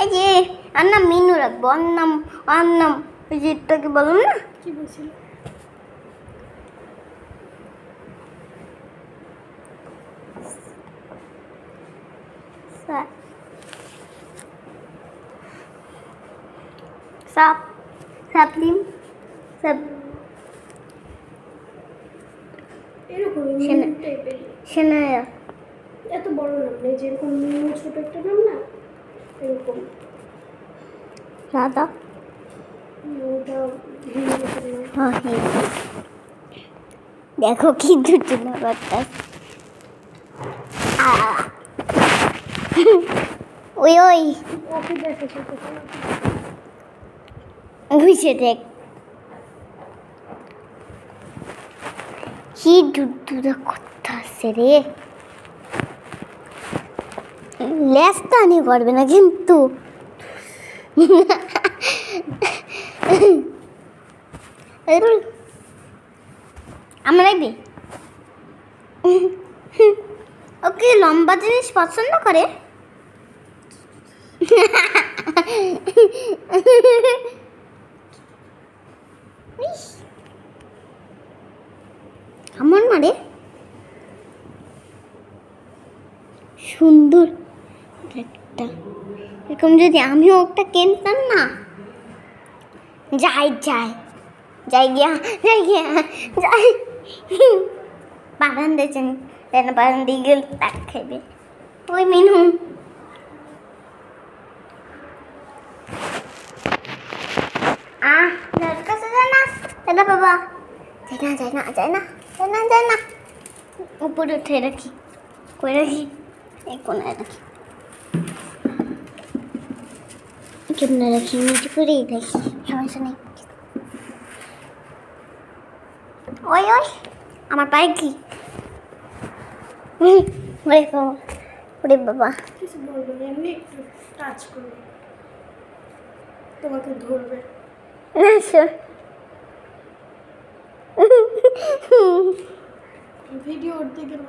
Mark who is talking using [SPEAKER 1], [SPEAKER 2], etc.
[SPEAKER 1] এই যে আর নাম মিনু রাখবো, আর নাম ওই যে এটাকে বলুন না
[SPEAKER 2] কি বলছিল?
[SPEAKER 1] সাপ সাপলিম সাপ
[SPEAKER 2] এরকম টাইপের।
[SPEAKER 1] সেনায়া
[SPEAKER 2] এত বড় নাম নেই, যেরকম মিনু ছোট একটা নাম না এরকম।
[SPEAKER 1] রাধা
[SPEAKER 2] ওটা হিন্দুদের নাম।
[SPEAKER 1] হ্যাঁ দেখো কি দুটুনা করতে ওই ওই
[SPEAKER 2] ওকে দেখেছো তো?
[SPEAKER 1] বুঝে দেখ কি দুধুরা করতে আসছে রে। লেজটা নিয়ে করবে না কিন্তু আমরা রাখবি ওকে লম্বা জিনিস পছন্দ করে। আমার মারে সুন্দর একটা এরকম যদি আমিও একটা কিনতাম না। যাই যাই যাই গিয়া যাই বাগান দিয়েছেন বাগান দিয়ে গেল তাক খাইবে ওই মিনু। কাছে যায় না দাদা বাবা, যায় না উপরে উঠে রাখি কই রাখি এই কোনায় রাখি কেমনে রাখি নিচে করেই রাখি সমস্যা নেই। ওই ওই আমার পায়ে কি ওরে বাবা
[SPEAKER 2] কিছু বলবো না, এমনি একটু টাচ করবে, তোমাকে ধরবে। ভিডিও উঠতে গেল।